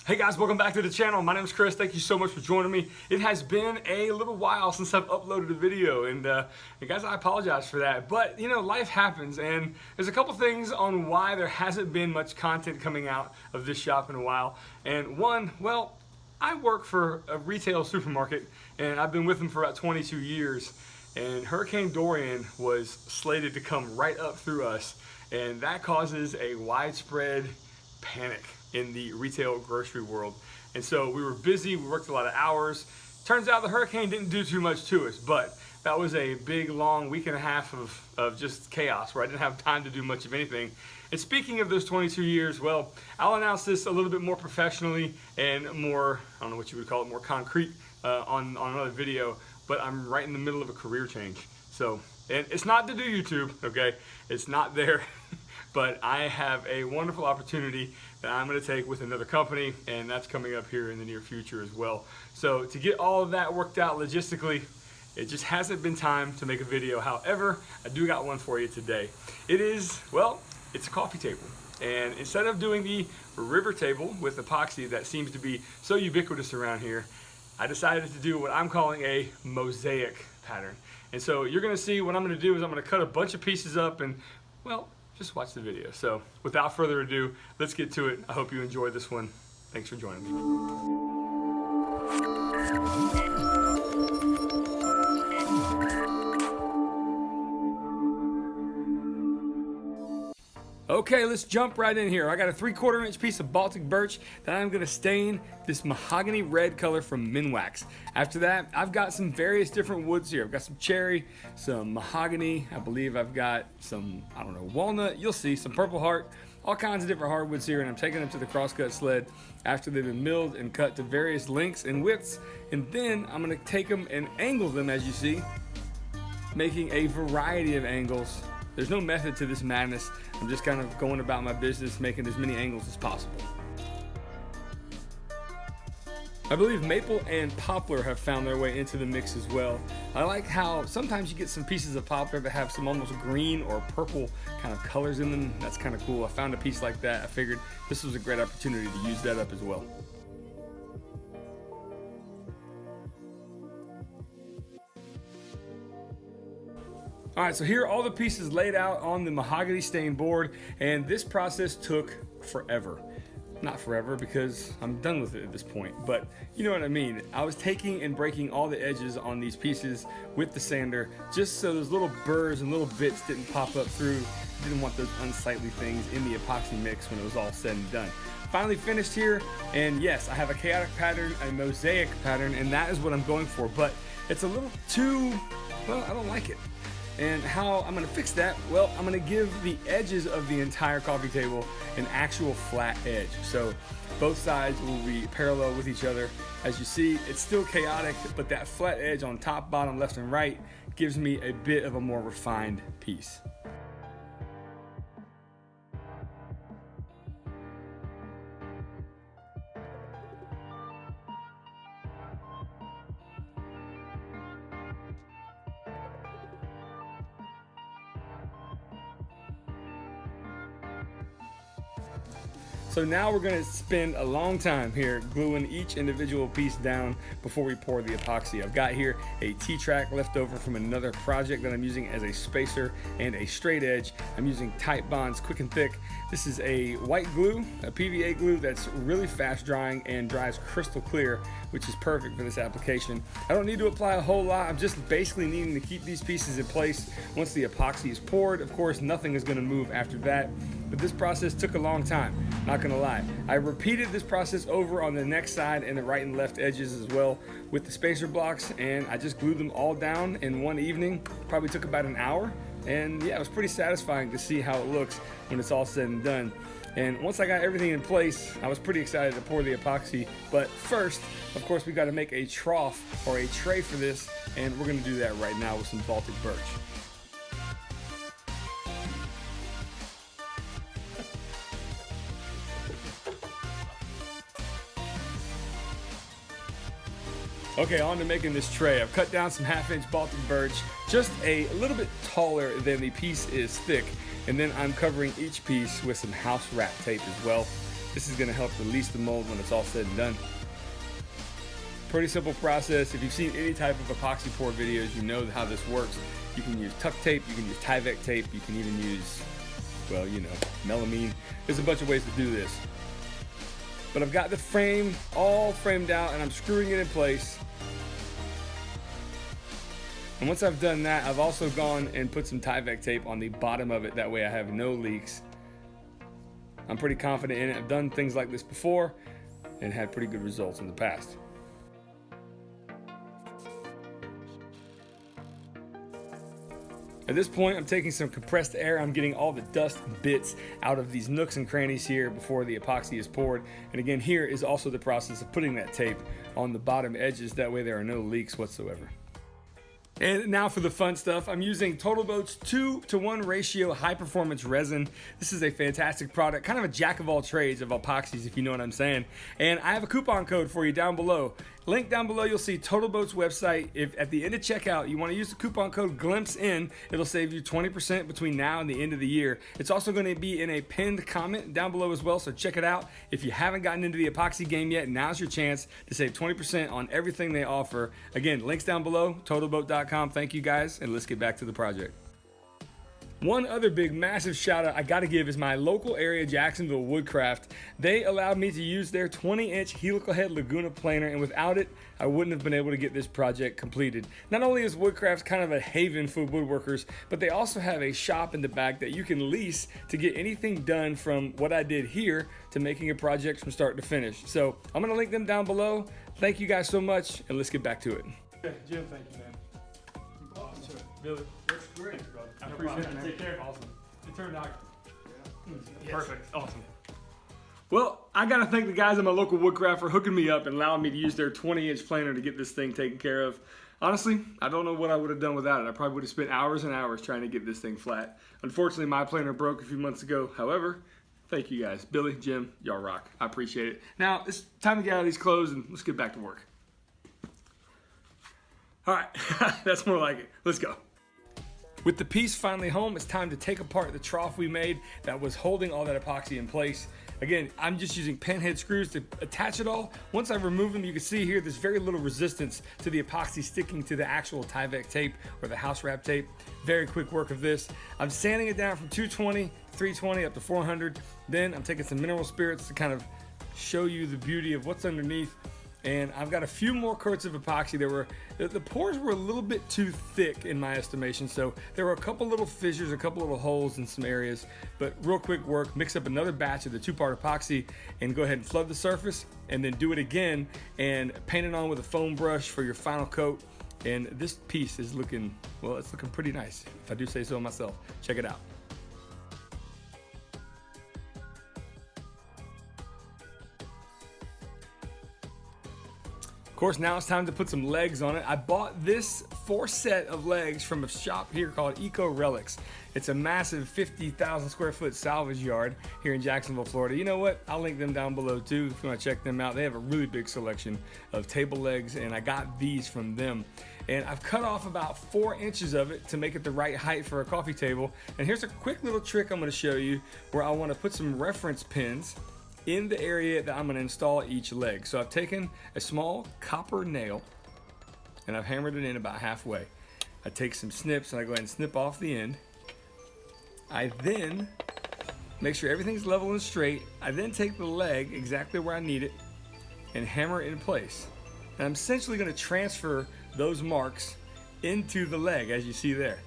Hey guys, welcome back to the channel. My name is Chris. Thank you so much for joining me. It has been a little while since I've uploaded a video, and guys, I apologize for that. But you know, life happens, and there's a couple things on why there hasn't been much content coming out of this shop in a while. And one, well, I work for a retail supermarket, and I've been with them for about 22 years. And Hurricane Dorian was slated to come right up through us, and that causes a widespread panic in the retail grocery world. And so we were busy, we worked a lot of hours. Turns out the hurricane didn't do too much to us, but that was a big, long week and a half of just chaos where I didn't have time to do much of anything. And speaking of those 22 years, well, I'll announce this a little bit more professionally and more, I don't know what you would call it, more concrete on another video, but I'm right in the middle of a career change. So, and it's not to do YouTube, okay? It's not there. But I have a wonderful opportunity that I'm going to take with another company, and that's coming up here in the near future as well. So to get all of that worked out logistically, it just hasn't been time to make a video. However, I do got one for you today. It is, well, it's a coffee table. And instead of doing the river table with epoxy that seems to be so ubiquitous around here, I decided to do what I'm calling a mosaic pattern. And so you're going to see what I'm going to do is I'm going to cut a bunch of pieces up and, well, just watch the video. So without further ado, let's get to it. I hope you enjoyed this one. Thanks for joining me. Okay, let's jump right in here. I got a 3/4 inch piece of Baltic birch that I'm gonna stain this mahogany red color from Minwax. After that, I've got some various different woods here. I've got some cherry, some mahogany. I believe I've got some, I don't know, walnut. You'll see, some purple heart, all kinds of different hardwoods here, and I'm taking them to the crosscut sled after they've been milled and cut to various lengths and widths. And then I'm gonna take them and angle them, as you see, making a variety of angles. There's no method to this madness. I'm just kind of going about my business, making as many angles as possible. I believe maple and poplar have found their way into the mix as well. I like how sometimes you get some pieces of poplar that have some almost green or purple kind of colors in them. That's kind of cool. I found a piece like that. I figured this was a great opportunity to use that up as well. All right, so here are all the pieces laid out on the mahogany stained board, and this process took forever. Not forever, because I'm done with it at this point, but you know what I mean. I was taking and breaking all the edges on these pieces with the sander, just so those little burrs and little bits didn't pop up through. Didn't want those unsightly things in the epoxy mix when it was all said and done. Finally finished here, and yes, I have a chaotic pattern, a mosaic pattern, and that is what I'm going for, but it's a little too, well, I don't like it. And how I'm gonna fix that? Well, I'm gonna give the edges of the entire coffee table an actual flat edge. So both sides will be parallel with each other. As you see, it's still chaotic, but that flat edge on top, bottom, left, and right gives me a bit of a more refined piece. So now we're gonna spend a long time here gluing each individual piece down before we pour the epoxy. I've got here a T-track left over from another project that I'm using as a spacer and a straight edge. I'm using Titebond's Quick and Thick. This is a white glue, a PVA glue that's really fast drying and dries crystal clear, which is perfect for this application. I don't need to apply a whole lot. I'm just basically needing to keep these pieces in place. Once the epoxy is poured, of course, nothing is gonna move after that. But this process took a long time, not gonna lie. I repeated this process over on the next side and the right and left edges as well with the spacer blocks, and I just glued them all down in one evening. Probably took about an hour, and yeah, it was pretty satisfying to see how it looks when it's all said and done. And once I got everything in place, I was pretty excited to pour the epoxy. But first, of course, we gotta make a trough or a tray for this, and we're gonna do that right now with some Baltic birch. Okay, on to making this tray. I've cut down some 1/2 inch Baltic birch, just a little bit taller than the piece is thick, and then I'm covering each piece with some house wrap tape as well. This is gonna help release the mold when it's all said and done. Pretty simple process. If you've seen any type of epoxy pour videos, you know how this works. You can use tuck tape, you can use Tyvek tape, you can even use, well, you know, melamine. There's a bunch of ways to do this. But I've got the frame all framed out and I'm screwing it in place. And once I've done that, I've also gone and put some Tyvek tape on the bottom of it. That way I have no leaks. I'm pretty confident in it. I've done things like this before and had pretty good results in the past. At this point, I'm taking some compressed air. I'm getting all the dust and bits out of these nooks and crannies here before the epoxy is poured. And again, here is also the process of putting that tape on the bottom edges. That way there are no leaks whatsoever. And now for the fun stuff. I'm using TotalBoat's 2-to-1 ratio high performance resin. This is a fantastic product, kind of a jack of all trades of epoxies, if you know what I'm saying. And I have a coupon code for you down below. Link down below, you'll see TotalBoat's website. If at the end of checkout you want to use the coupon code GLIMPSEIN, it'll save you 20% between now and the end of the year. It's also going to be in a pinned comment down below as well, so check it out. If you haven't gotten into the epoxy game yet, now's your chance to save 20% on everything they offer. Again, links down below, TotalBoat.com. Thank you guys, and let's get back to the project. One other big massive shout out I gotta give is my local area, Jacksonville Woodcraft. They allowed me to use their 20-inch helical head Laguna planer, and without it, I wouldn't have been able to get this project completed. Not only is Woodcraft kind of a haven for woodworkers, but they also have a shop in the back that you can lease to get anything done from what I did here to making a project from start to finish. So I'm gonna link them down below. Thank you guys so much, and let's get back to it. Okay, Jim, thank you, man. Awesome. Billy, That's great. thanks, brother. I appreciate it, man. Take care. Awesome. It turned out. Yes. Perfect. Awesome. Well, I gotta thank the guys at my local Woodcraft for hooking me up and allowing me to use their 20-inch planer to get this thing taken care of. Honestly, I don't know what I would have done without it. I probably would have spent hours and hours trying to get this thing flat. Unfortunately, my planer broke a few months ago. However, thank you guys. Billy, Jim, y'all rock. I appreciate it. Now, it's time to get out of these clothes and let's get back to work. All right, that's more like it. Let's go. With the piece finally home, it's time to take apart the trough we made that was holding all that epoxy in place. Again, I'm just using pinhead screws to attach it all. Once I remove them, you can see here there's very little resistance to the epoxy sticking to the actual Tyvek tape or the house wrap tape. Very quick work of this. I'm sanding it down from 220, 320 up to 400. Then I'm taking some mineral spirits to kind of show you the beauty of what's underneath. And I've got a few more coats of epoxy. The pores were a little bit too thick in my estimation, so there were a couple little fissures, a couple little holes in some areas, but real quick work. Mix up another batch of the 2-part epoxy and go ahead and flood the surface, and then do it again and paint it on with a foam brush for your final coat. And this piece is looking, well, it's looking pretty nice, if I do say so myself. Check it out. Of course, now it's time to put some legs on it. I bought this 4 set of legs from a shop here called Ecorelics. It's a massive 50,000 square foot salvage yard here in Jacksonville, Florida. You know what? I'll link them down below too if you want to check them out. They have a really big selection of table legs, and I got these from them. And I've cut off about 4 inches of it to make it the right height for a coffee table. And here's a quick little trick I'm going to show you where I want to put some reference pins in the area that I'm going to install each leg. So I've taken a small copper nail and I've hammered it in about halfway. I take some snips and I go ahead and snip off the end. I then make sure everything's level and straight. I then take the leg exactly where I need it and hammer it in place. And I'm essentially going to transfer those marks into the leg, as you see there.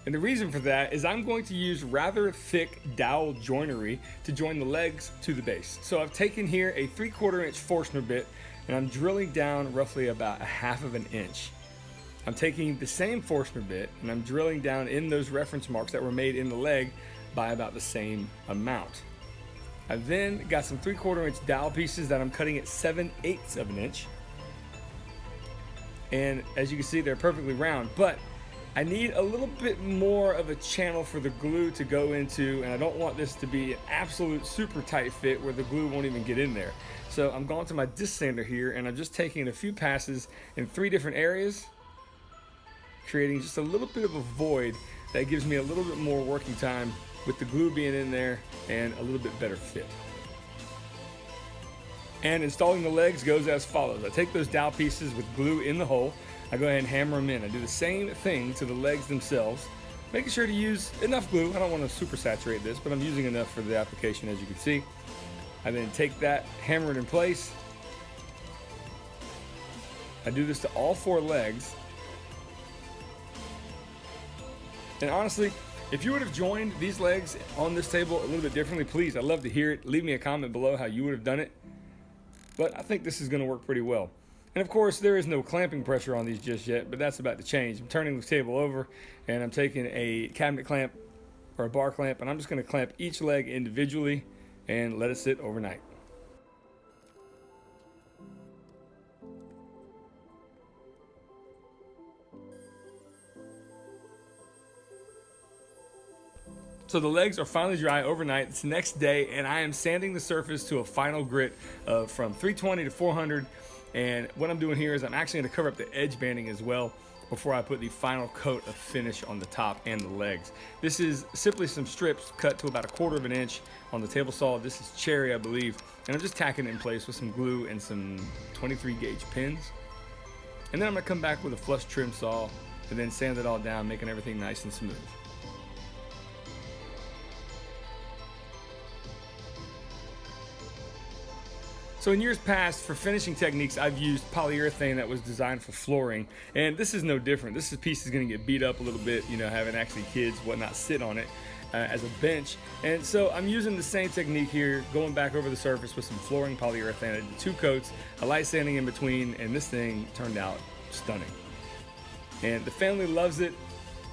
And the reason for that is I'm going to use rather thick dowel joinery to join the legs to the base. So I've taken here a 3/4 inch Forstner bit and I'm drilling down roughly about 1/2 inch. I'm taking the same Forstner bit and I'm drilling down in those reference marks that were made in the leg by about the same amount. I've then got some 3/4 inch dowel pieces that I'm cutting at 7/8 of an inch. And as you can see, they're perfectly round, but I need a little bit more of a channel for the glue to go into, and I don't want this to be an absolute super tight fit where the glue won't even get in there. So I'm going to my disc sander here and I'm just taking a few passes in 3 different areas, creating just a little bit of a void that gives me a little bit more working time with the glue being in there and a little bit better fit. And installing the legs goes as follows. I take those dowel pieces with glue in the hole. I go ahead and hammer them in. I do the same thing to the legs themselves, making sure to use enough glue. I don't want to super saturate this, but I'm using enough for the application, as you can see. I then take that, hammer it in place. I do this to all 4 legs. And honestly, if you would have joined these legs on this table a little bit differently, please, I'd love to hear it. Leave me a comment below how you would have done it. But I think this is going to work pretty well. And of course, there is no clamping pressure on these just yet, but that's about to change. I'm turning the table over and I'm taking a cabinet clamp or a bar clamp, and I'm just going to clamp each leg individually and let it sit overnight. So the legs are finally dry overnight. It's the next day, and I am sanding the surface to a final grit of from 320 to 400. And what I'm doing here is I'm actually going to cover up the edge banding as well before I put the final coat of finish on the top and the legs. This is simply some strips cut to about 1/4 of an inch on the table saw. This is cherry, I believe, and I'm just tacking it in place with some glue and some 23 gauge pins. And then I'm going to come back with a flush trim saw and then sand it all down, making everything nice and smooth. So in years past, for finishing techniques, I've used polyurethane that was designed for flooring, and this is no different. This piece is going to get beat up a little bit, you know, having actually kids, whatnot, sit on it as a bench. And so I'm using the same technique here, going back over the surface with some flooring polyurethane. I did 2 coats, a light sanding in between, and this thing turned out stunning. And the family loves it,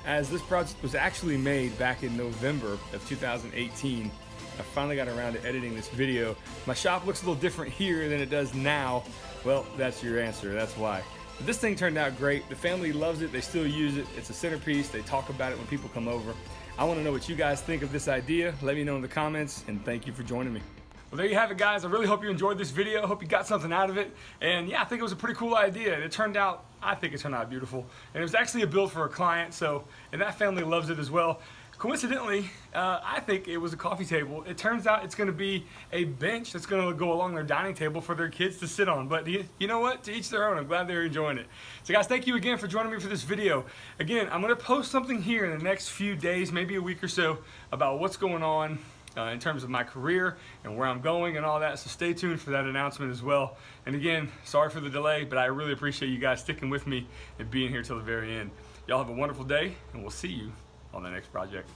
as this project was actually made back in November of 2018. I finally got around to editing this video. My shop looks a little different here than it does now. Well, that's your answer, that's why. But this thing turned out great. The family loves it, they still use it. It's a centerpiece, they talk about it when people come over. I wanna know what you guys think of this idea. Let me know in the comments, and thank you for joining me. Well, there you have it, guys. I really hope you enjoyed this video. I hope you got something out of it. And yeah, I think it was a pretty cool idea. And I think it turned out beautiful. And it was actually a build for a client, and that family loves it as well. Coincidentally, I think it was a coffee table. It turns out it's going to be a bench that's going to go along their dining table for their kids to sit on. But you know what? To each their own. I'm glad they're enjoying it. So guys, thank you again for joining me for this video. Again, I'm going to post something here in the next few days, maybe a week or so, about what's going on in terms of my career and where I'm going and all that. So stay tuned for that announcement as well. And again, sorry for the delay, but I really appreciate you guys sticking with me and being here till the very end. Y'all have a wonderful day, and we'll see you on the next project.